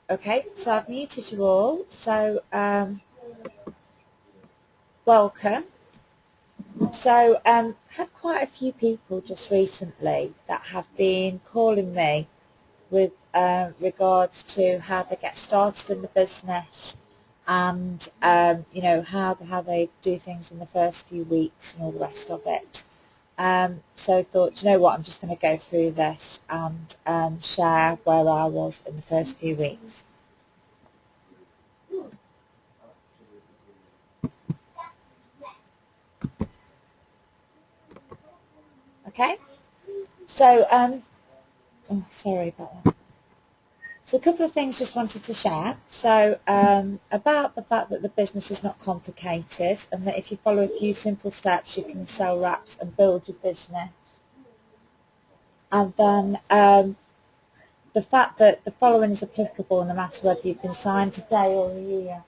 Okay, so I've muted you all. So welcome. So had quite a few people just recently that have been calling me with regards to how they get started in the business and how they do things in the first few weeks and all the rest of it. So I thought, you know what, I'm just going to go through this and share where I was in the first few weeks. Okay, so oh, sorry about that. So a couple of things just wanted to share. So about the fact that the business is not complicated and that if you follow a few simple steps you can sell wraps and build your business. And then the fact that the following is applicable no matter whether you've been signed today or a year.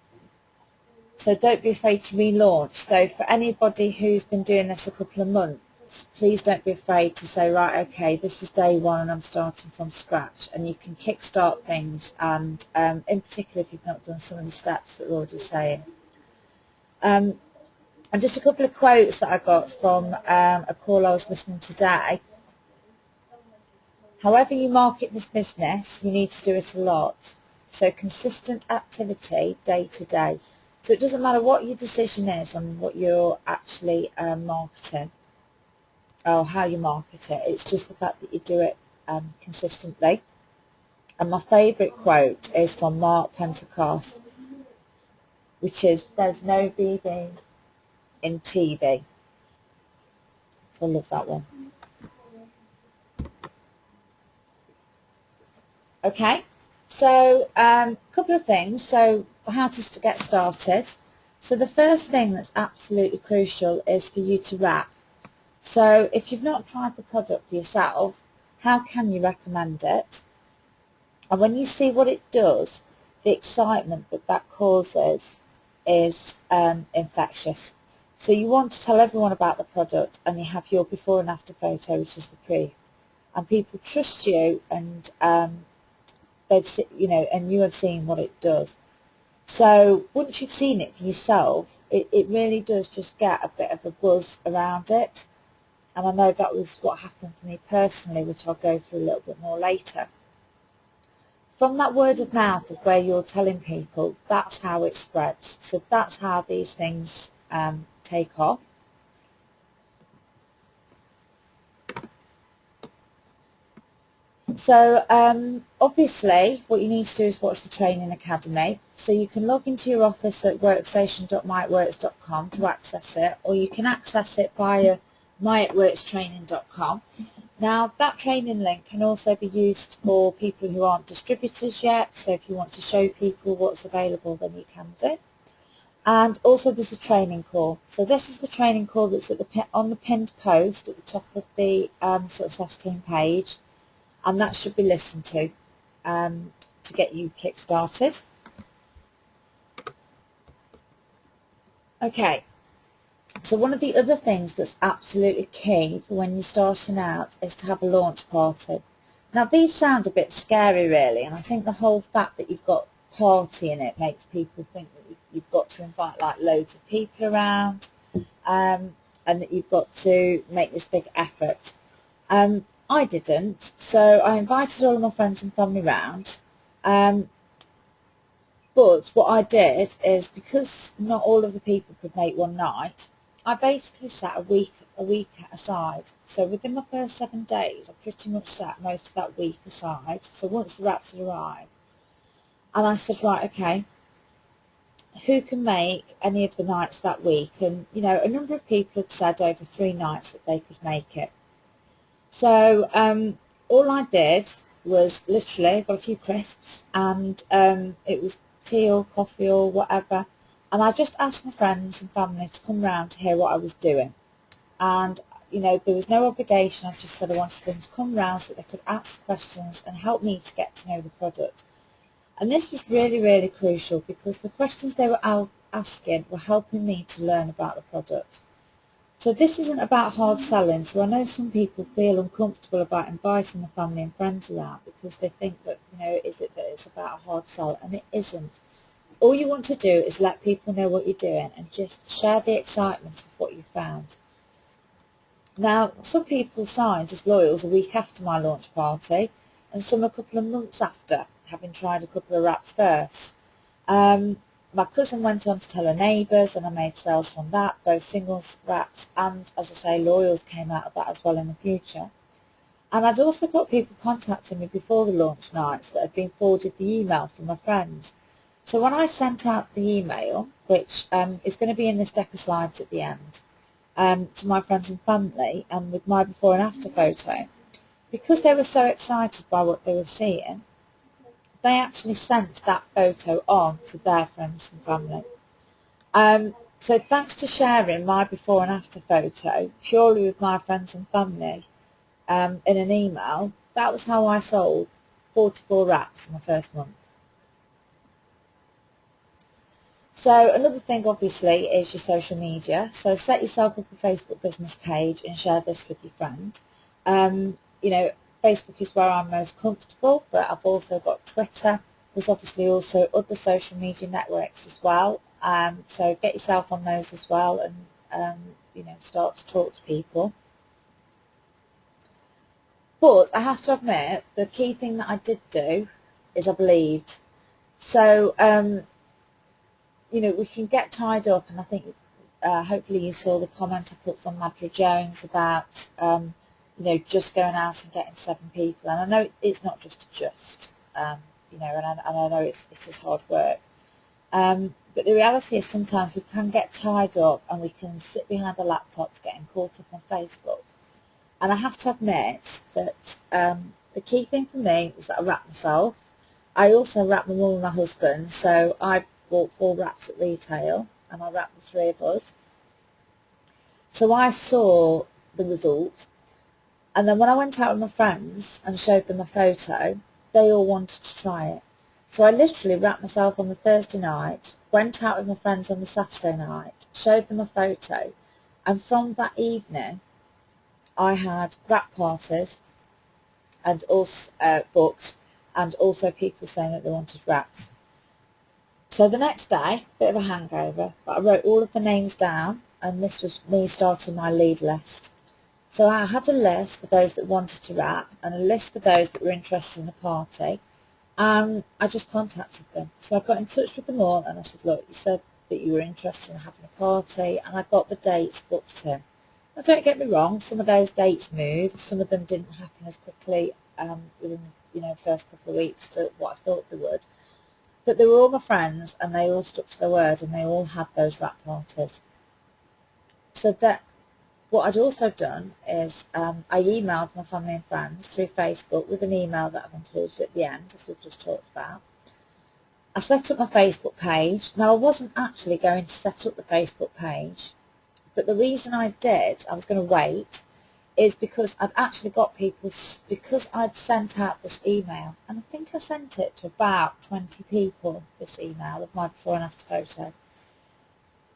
So don't be afraid to relaunch. So for anybody who's been doing this a couple of months, please don't be afraid to say, right, okay, this is day one and I'm starting from scratch. And you can kickstart things, and in particular if you've not done some of the steps that we're already saying. And just a couple of quotes that I got from a call I was listening today. However you market this business, you need to do it a lot. So consistent activity day to day. So it doesn't matter what your decision is on what you're actually marketing or how you market it. It's just the fact that you do it consistently. And my favourite quote is from Mark Pentecost, which is, "There's no BB in TV." So I love that one. Okay, so a couple of things. So how to get started. So the first thing that's absolutely crucial is for you to wrap. So if you've not tried the product for yourself, how can you recommend it? And when you see what it does, the excitement that causes is infectious. So you want to tell everyone about the product, and you have your before and after photo, which is the proof. And people trust you, and and you have seen what it does. So once you've seen it for yourself, it really does just get a bit of a buzz around it. And I know that was what happened for me personally, which I'll go through a little bit more later. From that word of mouth of where you're telling people, that's how it spreads. So that's how these things take off. So obviously what you need to do is watch the Training Academy. So you can log into your office at workstation.myitworks.com to access it, or you can access it via myitworkstraining.com. Now that training link can also be used for people who aren't distributors yet, so if you want to show people what's available then you can do. And also there's a training call. So this is the training call that's at on the pinned post at the top of the Success Team page, and that should be listened to get you kick-started. Okay, so one of the other things that's absolutely key for when you're starting out is to have a launch party. Now these sound a bit scary really, and I think the whole fact that you've got party in it makes people think that you've got to invite like loads of people around, and that you've got to make this big effort. I didn't, so I invited all of my friends and family round, but what I did is, because not all of the people could make one night, I basically sat a week aside. So within my first 7 days, I pretty much sat most of that week aside. So once the wraps had arrived, and I said, right, okay, who can make any of the nights that week? And, you know, a number of people had said over 3 nights that they could make it. So all I did was literally got a few crisps, and it was tea or coffee or whatever, and I just asked my friends and family to come round to hear what I was doing. And you know, there was no obligation. I just said I wanted them to come round so that they could ask questions and help me to get to know the product. And this was really, really crucial, because the questions they were asking were helping me to learn about the product. So this isn't about hard selling. So I know some people feel uncomfortable about inviting the family and friends around because they think that, is it that it's about a hard sell? And it isn't. All you want to do is let people know what you're doing and just share the excitement of what you found. Now, some people signed as loyals a week after my launch party and some a couple of months after, having tried a couple of wraps first. My cousin went on to tell her neighbours and I made sales from that. Both singles wraps and, as I say, loyals came out of that as well in the future. And I'd also got people contacting me before the launch nights that had been forwarded the email from my friends. So when I sent out the email, which is going to be in this deck of slides at the end, to my friends and family and with my before and after photo, because they were so excited by what they were seeing, they actually sent that photo on to their friends and family. So thanks to sharing my before and after photo purely with my friends and family in an email, that was how I sold 44 wraps in my first month. So another thing obviously is your social media. So set yourself up a Facebook business page and share this with your friend. Facebook is where I'm most comfortable, but I've also got Twitter. There's obviously also other social media networks as well. So get yourself on those as well and, start to talk to people. But I have to admit, the key thing that I did do is I believed. So, we can get tied up, and I think hopefully you saw the comment I put from Madra Jones about, just going out and getting 7 people. And I know it's not just, and I know it's just hard work. But the reality is sometimes we can get tied up and we can sit behind our laptops getting caught up on Facebook. And I have to admit that the key thing for me is that I wrap myself. I also wrap my mum and my husband, so I bought 4 wraps at retail and I wrapped the 3 of us. So I saw the result, and then when I went out with my friends and showed them a photo, they all wanted to try it. So I literally wrapped myself on the Thursday night, went out with my friends on the Saturday night, showed them a photo, and from that evening I had wrap parties and also booked, and also people saying that they wanted wraps. So the next day, bit of a hangover, but I wrote all of the names down, and this was me starting my lead list. So I had a list for those that wanted to wrap and a list for those that were interested in a party, and I just contacted them. So I got in touch with them all and I said, look, you said that you were interested in having a party, and I got the dates booked in. Now don't get me wrong, some of those dates moved, some of them didn't happen as quickly within the first couple of weeks that what I thought they would. But they were all my friends and they all stuck to their word and they all had those wrap parties. So that what I'd also done is I emailed my family and friends through Facebook with an email that I've included at the end, as we've just talked about. I set up my Facebook page. Now I wasn't actually going to set up the Facebook page, but the reason I did, I was going to wait, is because I'd actually got people, because I'd sent out this email, and I think I sent it to about 20 people, this email of my before and after photo.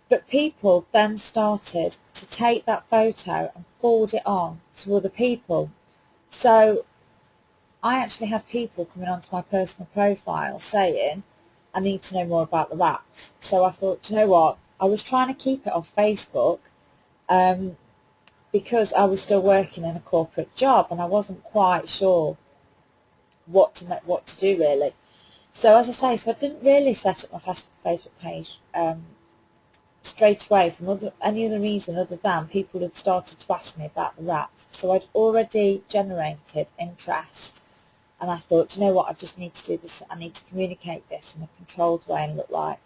But people then started to take that photo and forward it on to other people. So I actually had people coming onto my personal profile saying, I need to know more about the wraps. So I thought, you know what, I was trying to keep it off Facebook, because I was still working in a corporate job and I wasn't quite sure what to do really. So as I say, so I didn't really set up my Facebook page straight away from any other reason other than people had started to ask me about the wraps. So I'd already generated interest, and I thought, you know what, I just need to do this. I need to communicate this in a controlled way and look like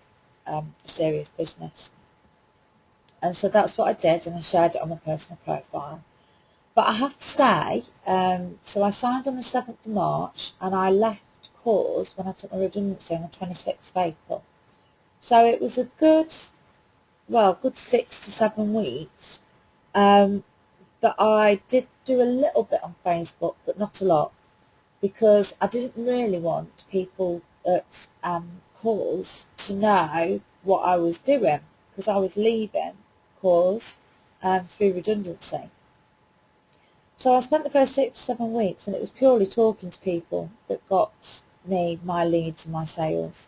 a serious business. And so that's what I did, and I shared it on my personal profile. But I have to say, so I signed on the 7th of March, and I left cause when I took my redundancy on the 26th of April. So it was a good 6 to 7 weeks that I did do a little bit on Facebook, but not a lot, because I didn't really want people at cause to know what I was doing, because I was leaving cause through redundancy. So I spent the first 6 to 7 weeks, and it was purely talking to people that got me my leads and my sales.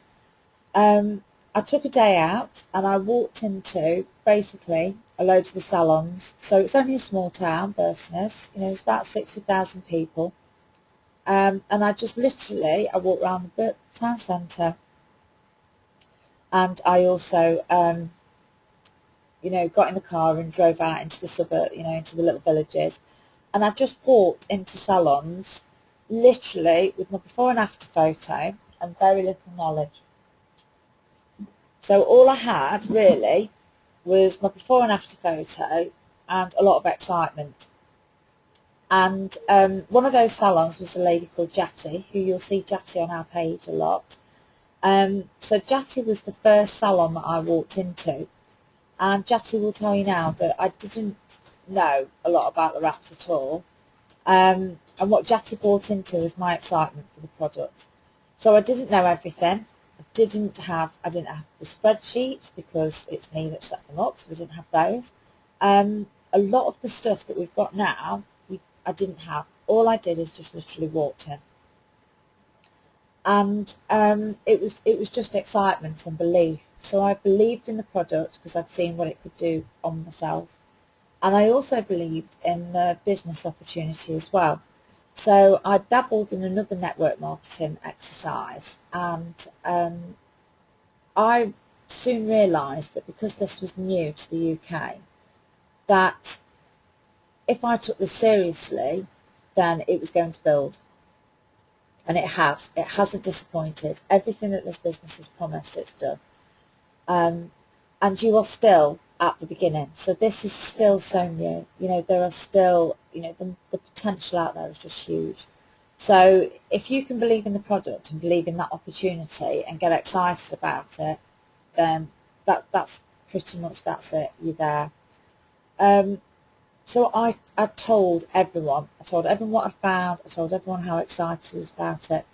I took a day out and I walked into basically a load of the salons. So it's only a small town, Bursness, it's about 60,000 people. And I just literally, I walked around the town centre, and I also, got in the car and drove out into the suburb, into the little villages. And I just walked into salons, literally with my before and after photo and very little knowledge. So all I had really was my before and after photo and a lot of excitement. And one of those salons was a lady called Jatti, who you'll see Jatti on our page a lot. So Jatti was the first salon that I walked into. And Jatti will tell you now that I didn't know a lot about the wraps at all. And what Jatti brought into was my excitement for the product. So I didn't know everything. I didn't have the spreadsheets because it's me that set them up, so we didn't have those. A lot of the stuff that we've got now, I didn't have. All I did is just literally walked in. And it was just excitement and belief. So I believed in the product because I'd seen what it could do on myself. And I also believed in the business opportunity as well. So I dabbled in another network marketing exercise, and I soon realised that because this was new to the UK, that if I took this seriously, then it was going to build. And it has. It hasn't disappointed. Everything that this business has promised, it's done. And you are still at the beginning. So this is still so new. There are still, the potential out there is just huge. So if you can believe in the product and believe in that opportunity and get excited about it, then that's pretty much, that's it. You're there. So I told everyone. I told everyone what I found. I told everyone how excited I was about it.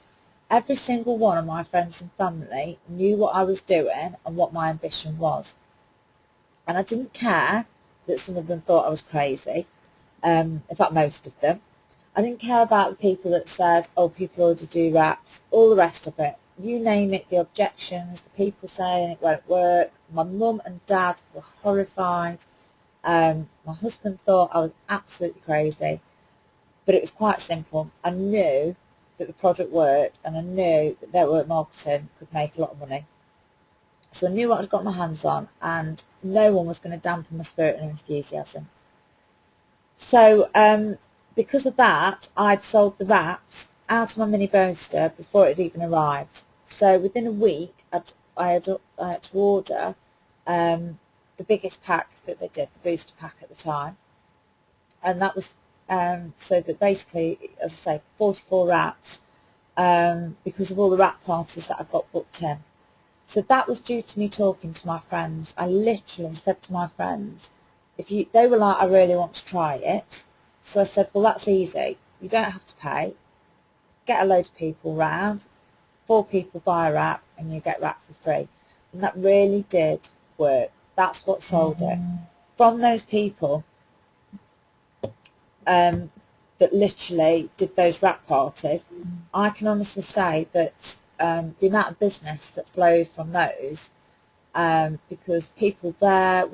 Every single one of my friends and family knew what I was doing and what my ambition was. And I didn't care that some of them thought I was crazy. In fact, most of them. I didn't care about the people that said, oh, people already do wraps, all the rest of it. You name it, the objections, the people saying it won't work. My mum and dad were horrified. My husband thought I was absolutely crazy. But it was quite simple. I knew that the product worked, and I knew that network marketing could make a lot of money. So I knew what I'd got my hands on, and no one was going to dampen my spirit and enthusiasm. So because of that, I'd sold the wraps out of my mini boaster before it had even arrived. So within a week, I had to order the biggest pack that they did, the booster pack at the time. And that was so that basically, as I say, 44 wraps because of all the wrap parties that I got booked in. So that was due to me talking to my friends. I literally said to my friends, they were like, I really want to try it. So I said, well, that's easy. You don't have to pay. Get a load of people round. 4 people buy a wrap and you get wrap for free. And that really did work. That's what sold it. From those people that literally did those wrap parties, I can honestly say that the amount of business that flowed from those, because people there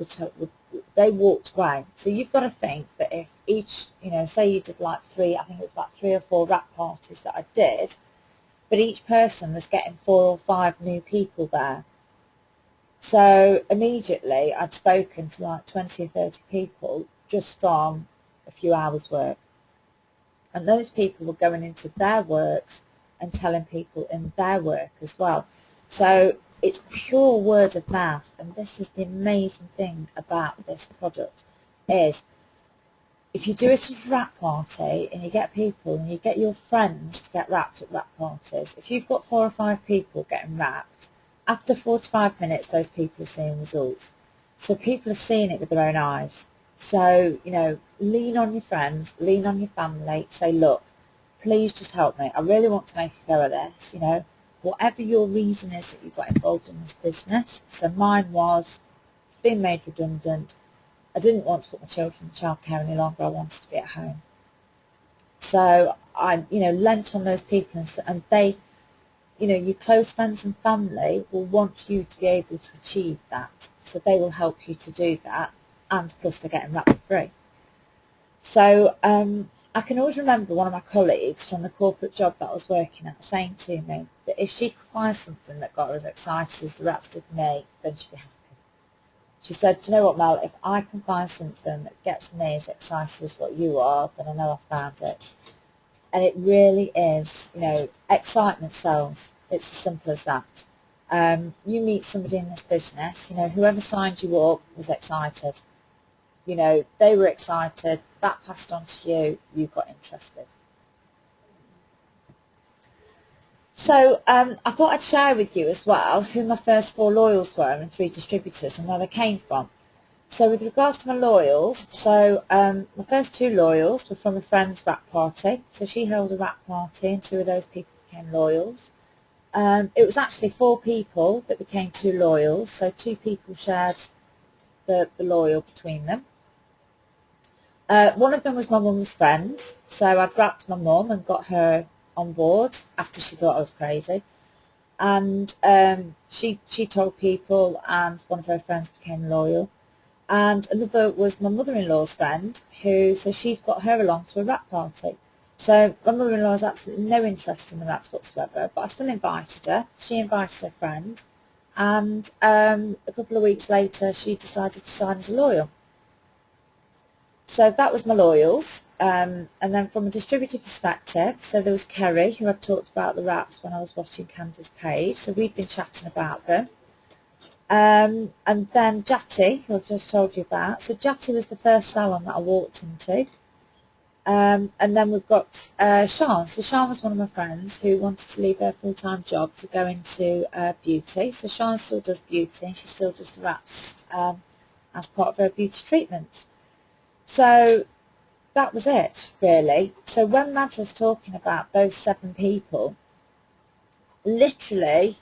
they walked away. So you've got to think that if each, say you did like 3, I think it was about 3 or 4 wrap parties that I did, but each person was getting 4 or 5 new people there. So immediately I'd spoken to like 20 or 30 people just from a few hours work. And those people were going into their works and telling people in their work as well. So it's pure word of mouth. And this is the amazing thing about this product is if you do it at a wrap party and you get people and you get your friends to get wrapped at wrap parties, if you've got 4 or 5 people getting wrapped, after 45 minutes those people are seeing results. So people are seeing it with their own eyes. So, lean on your friends, lean on your family, say, look, please just help me. I really want to make a go of this, whatever your reason is that you got involved in this business. So mine was, it's been made redundant. I didn't want to put my children in childcare any longer. I wanted to be at home. So I, lent on those people, and they, your close friends and family will want you to be able to achieve that. So they will help you to do that, and plus they're getting wrap free. So I can always remember one of my colleagues from the corporate job that I was working at saying to me that if she could find something that got her as excited as the wraps did me, then she'd be happy. She said, do you know what, Mel, if I can find something that gets me as excited as what you are, then I know I've found it. And it really is, excitement sells. It's as simple as that. You meet somebody in this business, whoever signed you up was excited. They were excited, that passed on to you, you got interested. So I thought I'd share with you as well who my first 4 loyals were and 3 distributors and where they came from. So with regards to my loyals, my first 2 loyals were from a friend's wrap party. So she held a wrap party and 2 of those people became loyals. It was actually 4 people that became 2 loyals, so 2 people shared the loyal between them. One of them was my mum's friend, so I'd wrapped my mum and got her on board after she thought I was crazy, and she told people, and one of her friends became loyal. And another was my mother-in-law's friend, so she's got her along to a wrap party. So my mother-in-law has absolutely no interest in the wraps whatsoever, but I still invited her. She invited her friend, and a couple of weeks later she decided to sign as a loyal. So that was my loyals. And then from a distributor perspective, so there was Kerry, who I've talked about the wraps when I was watching Candy's page, so we'd been chatting about them. And then Jatty, who I've just told you about. So Jatty was the first salon that I walked into. And then we've got Sian. So Sian was one of my friends who wanted to leave her full-time job to go into beauty. So Sian still does beauty, and she still does the wraps as part of her beauty treatments. So that was it, really. So when Madra was talking about those 7 people, literally,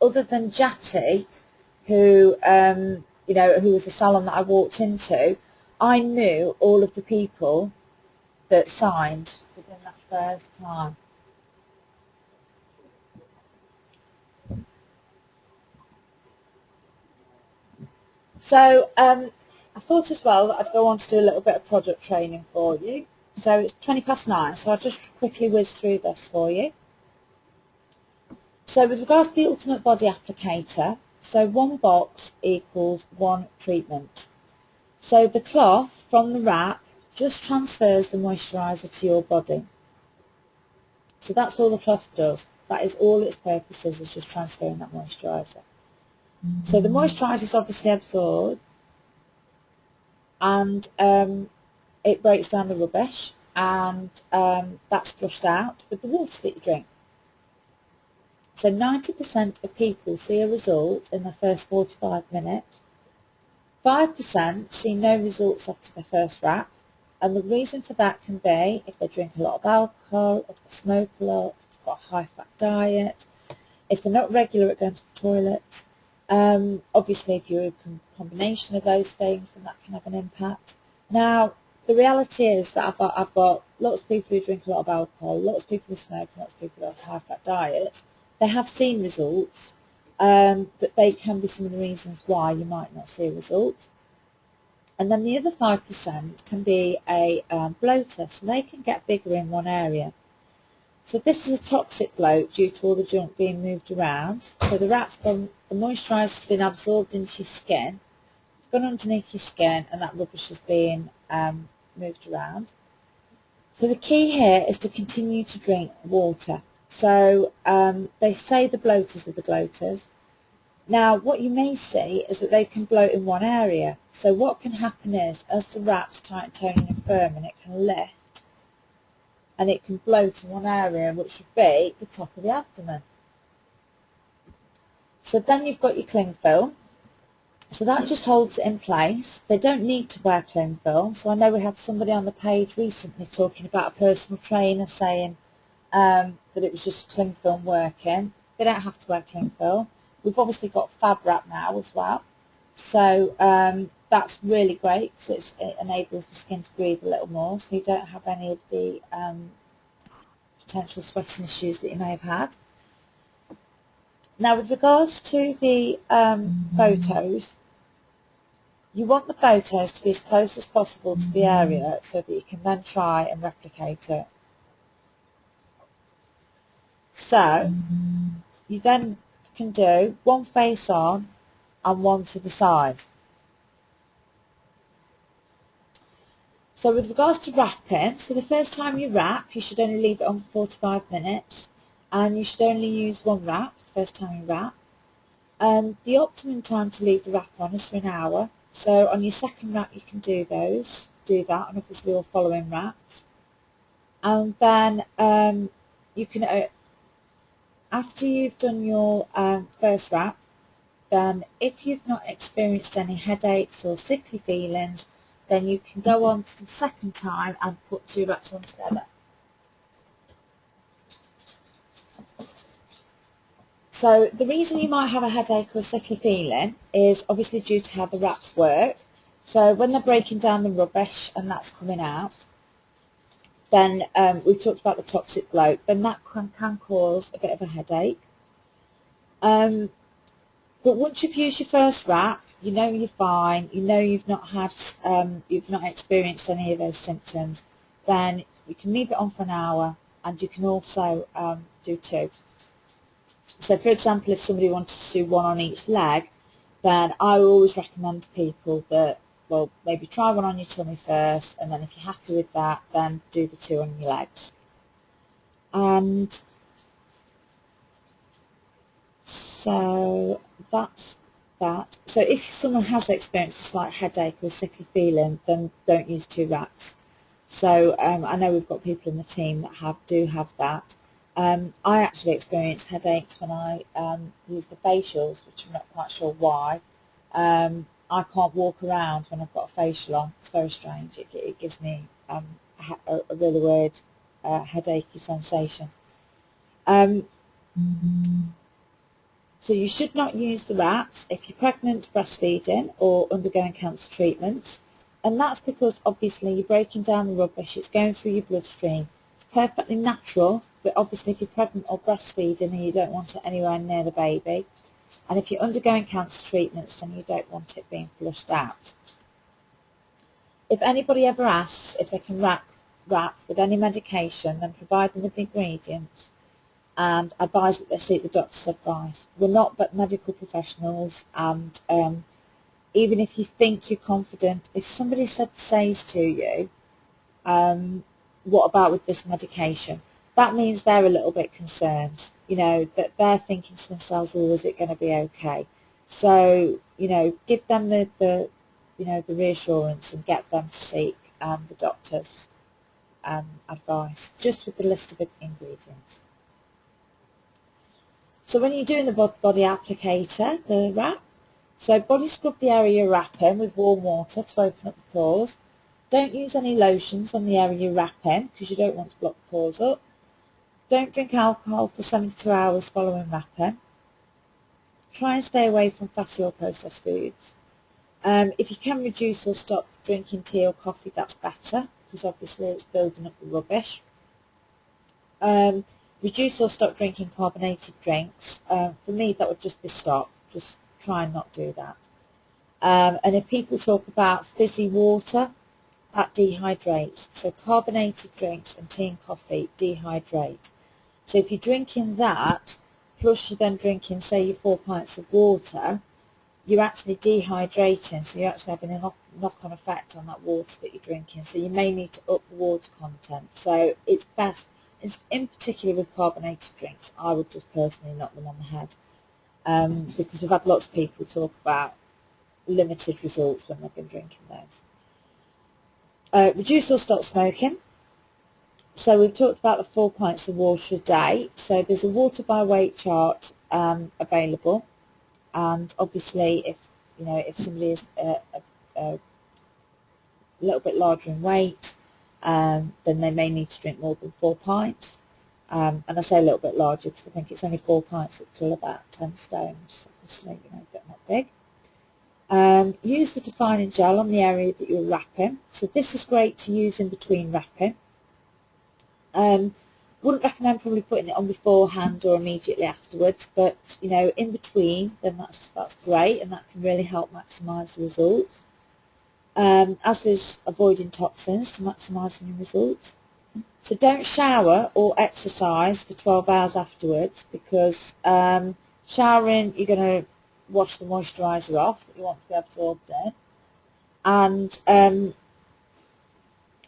other than Jatty, who who was the salon that I walked into, I knew all of the people that signed within that first time. So I thought as well that I'd go on to do a little bit of product training for you. So it's 9:20, so I'll just quickly whiz through this for you. So with regards to the Ultimate Body Applicator, so 1 box equals 1 treatment. So the cloth from the wrap just transfers the moisturiser to your body. So that's all the cloth does. That is all its purpose is just transferring that moisturiser. So the moisturiser is obviously absorbed, and it breaks down the rubbish, and that's flushed out with the water that you drink. So 90% of people see a result in the first 45 minutes. 5% see no results after the first wrap, and the reason for that can be if they drink a lot of alcohol, if they smoke a lot, if they've got a high-fat diet, if they're not regular at going to the toilet. Obviously, if you're a combination of those things, then that can have an impact. Now, the reality is that I've got lots of people who drink a lot of alcohol, lots of people who smoke, lots of people who have high-fat diets. They have seen results, but they can be some of the reasons why you might not see a result. And then the other 5% can be a bloater, so they can get bigger in one area. So this is a toxic bloat due to all the junk being moved around. So the moisturiser has been absorbed into your skin, it's gone underneath your skin, and that rubbish is being moved around. So the key here is to continue to drink water. So they say the bloaters are the gloaters. Now what you may see is that they can bloat in one area. So what can happen is as the wrap's tight, toning and firming, it can lift and it can bloat in one area, which would be the top of the abdomen. So then you've got your cling film. So that just holds it in place. They don't need to wear cling film. So I know we had somebody on the page recently talking about a personal trainer saying that it was just cling film working. They don't have to wear cling film. We've obviously got fab wrap now as well. So that's really great because it enables the skin to breathe a little more, so you don't have any of the potential sweating issues that you may have had. Now, with regards to the photos, you want the photos to be as close as possible to the area so that you can then try and replicate it. So you then can do one face on and one to the side. So with regards to wrapping, so the first time you wrap, you should only leave it on for 45 minutes, and you should only use one wrap the first time you wrap. The optimum time to leave the wrap on is for an hour. So on your second wrap you can do that, and obviously all following wraps. And then you can, after you've done your first wrap, then if you've not experienced any headaches or sickly feelings, then you can go on to the second time and put 2 wraps on together. So the reason you might have a headache or a sickly feeling is obviously due to how the wraps work. So when they're breaking down the rubbish and that's coming out, then we've talked about the toxic bloat, then that can cause a bit of a headache. But once you've used your first wrap, you know you're fine, you know you've not experienced any of those symptoms, then you can leave it on for an hour, and you can also do 2. So for example, if somebody wanted to do 1 on each leg, then I always recommend to people that, well, maybe try 1 on your tummy first, and then if you're happy with that, then do the 2 on your legs. And so that's that. So if someone has experienced a slight headache or sickly feeling, then don't use 2 wraps. So I know we've got people in the team that do have that. I actually experience headaches when I use the facials, which I'm not quite sure why. I can't walk around when I've got a facial on. It's very strange. It gives me a really weird headachy sensation. So you should not use the wraps if you're pregnant, breastfeeding, or undergoing cancer treatments. And that's because obviously you're breaking down the rubbish, it's going through your bloodstream. It's perfectly natural, but obviously if you're pregnant or breastfeeding, then you don't want it anywhere near the baby. And if you're undergoing cancer treatments, then you don't want it being flushed out. If anybody ever asks if they can wrap with any medication, then provide them with the ingredients and advise that they seek the doctor's advice. We're not but medical professionals, and even if you think you're confident, if somebody says to you, what about with this medication? That means they're a little bit concerned, you know, that they're thinking to themselves, oh, is it going to be okay? So, you know, give them the reassurance and get them to seek the doctor's advice, just with the list of ingredients. So when you're doing the body applicator, the wrap, so body scrub the area you're wrapping with warm water to open up the pores. Don't use any lotions on the area you're wrapping because you don't want to block the pores up. Don't drink alcohol for 72 hours following wrapping. Try and stay away from fatty or processed foods. If you can reduce or stop drinking tea or coffee, that's better because obviously it's building up the rubbish. Reduce or stop drinking carbonated drinks. For me, that would just be stop. Just try and not do that. And if people talk about fizzy water, that dehydrates. So carbonated drinks and tea and coffee dehydrate. So if you're drinking that, plus you're then drinking, say, your 4 pints of water, you're actually dehydrating. So you're actually having a knock-on effect on that water that you're drinking. So you may need to up the water content. So it's best, in particular with carbonated drinks, I would just personally knock them on the head. Because we've had lots of people talk about limited results when they've been drinking those. Reduce or stop smoking. So we've talked about the 4 pints of water a day. So there's a water by weight chart available, and obviously if somebody is a little bit larger in weight, then they may need to drink more than 4 pints. And I say a little bit larger because I think it's only 4 pints up to about 10 stones, obviously, but not big. Use the defining gel on the area that you're wrapping. So this is great to use in between wrapping. Wouldn't recommend probably putting it on beforehand or immediately afterwards, but you know, in between, then that's great, and that can really help maximise the results. As is avoiding toxins to maximising your results. So don't shower or exercise for 12 hours afterwards, because showering, you're going to wash the moisturiser off that you want to be absorbed in, and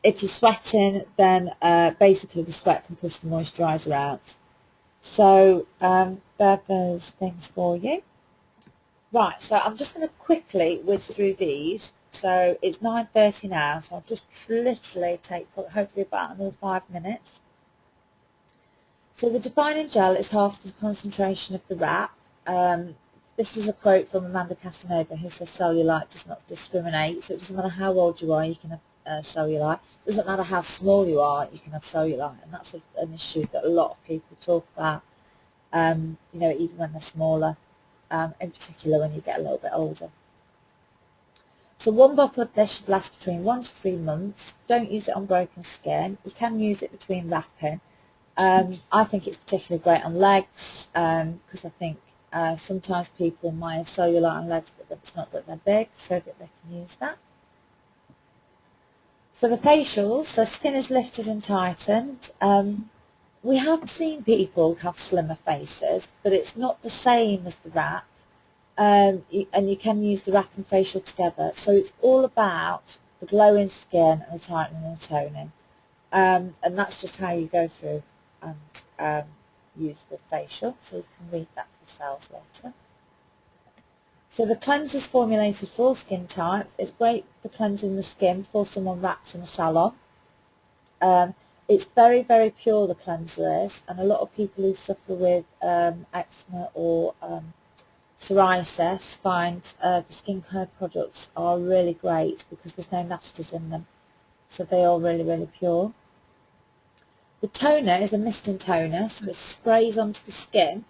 if you're sweating, then basically the sweat can push the moisturiser out. So there are those things for you. Right, so I'm just going to quickly whiz through these. So it's 9:30 now, so I'll just literally take hopefully about another 5 minutes. So the defining gel is half the concentration of the wrap. This is a quote from Amanda Casanova, who says cellulite does not discriminate. So it doesn't matter how old you are, you can have cellulite. It doesn't matter how small you are, you can have cellulite, and that's an issue that a lot of people talk about. You know, even when they're smaller, in particular when you get a little bit older. So one bottle of this should last between 1 to 3 months. Don't use it on broken skin. You can use it between wrapping. I think it's particularly great on legs, because I think sometimes people might have cellulite on legs, but it's not that they're big, so that they can use that. So the facials, so skin is lifted and tightened. We have seen people have slimmer faces, but it's not the same as the wrap. And you can use the wrap and facial together. So it's all about the glowing skin and the tightening and the toning. And that's just how you go through and use the facial. So you can read that for yourselves later. So the cleanser is formulated for all skin types. It's great for cleansing the skin before someone wraps in a salon. It's very, very pure, the cleanser is, and a lot of people who suffer with eczema or psoriasis find the skincare products are really great because there's no nasties in them, so they are really, really pure. The toner is a misting toner, so it sprays onto the skin,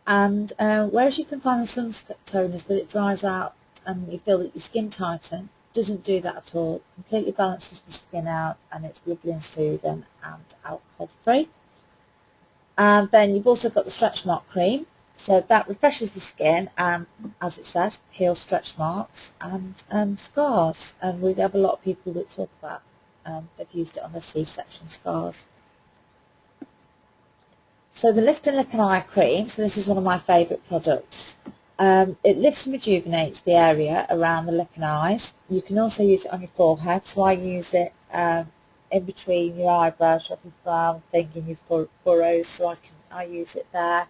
and whereas you can find with some toners that it dries out and you feel that your skin tightens, doesn't do that at all. Completely balances the skin out, and it's lovely and soothing and alcohol free. And then you've also got the stretch mark cream. So that refreshes the skin and, as it says, heals stretch marks and scars. And we have a lot of people that talk about they've used it on their C-section scars. So the Lift and Lip and Eye Cream, so this is one of my favourite products. It lifts and rejuvenates the area around the lip and eyes. You can also use it on your forehead, so I use it in between your eyebrows, your frown thing in your furrows, so I use it there.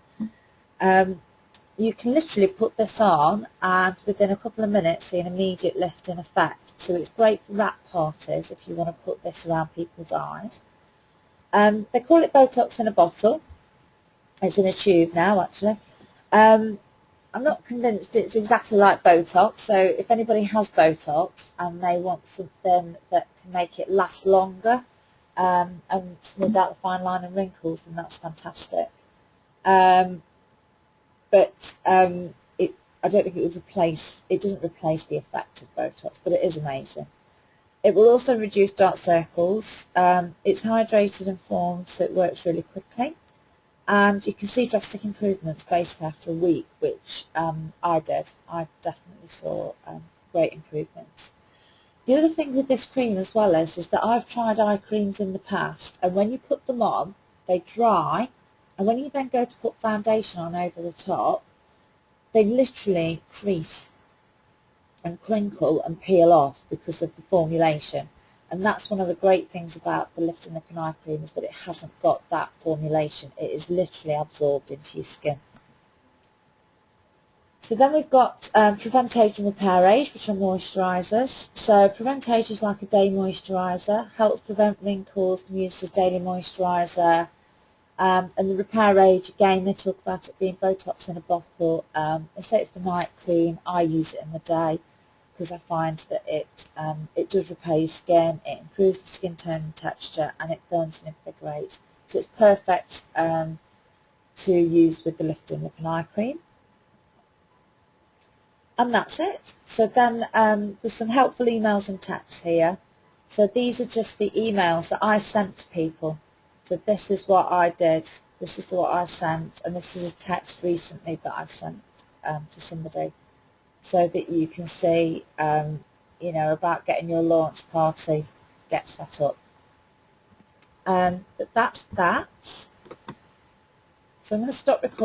You can literally put this on and within a couple of minutes see an immediate lift in effect. So it's great for wrap parties if you want to put this around people's eyes. They call it Botox in a bottle. It's in a tube now, actually. I'm not convinced it's exactly like Botox, so if anybody has Botox and they want something that can make it last longer and smooth out the fine line and wrinkles, then that's fantastic. But I don't think it doesn't replace the effect of Botox, but it is amazing. It will also reduce dark circles. It's hydrated and formed, so it works really quickly. And you can see drastic improvements basically after a week, which I did. I definitely saw great improvements. The other thing with this cream as well is that I've tried eye creams in the past, and when you put them on, they dry, and when you then go to put foundation on over the top, they literally crease and crinkle and peel off because of the formulation. And that's one of the great things about the Lift and Lip and Eye Cream, is that it hasn't got that formulation. It is literally absorbed into your skin. So then we've got Prevent Age and Repair Age, which are moisturisers. So Prevent Age is like a day moisturiser, helps prevent wrinkles, used as daily moisturiser. And the Repair Age, again, they talk about it being Botox in a bottle. They say it's the night cream. I use it in the day because I find that it does repair your skin, it improves the skin tone and texture, and it firms and invigorates. So it's perfect to use with the Lift and Lip and Eye Cream. And that's it. So then there's some helpful emails and texts here. So these are just the emails that I sent to people. So this is what I did, this is what I sent, and this is a text recently that I've sent to somebody, so that you can see, you know, about getting your launch party get set up. But that's that. So I'm going to stop recording.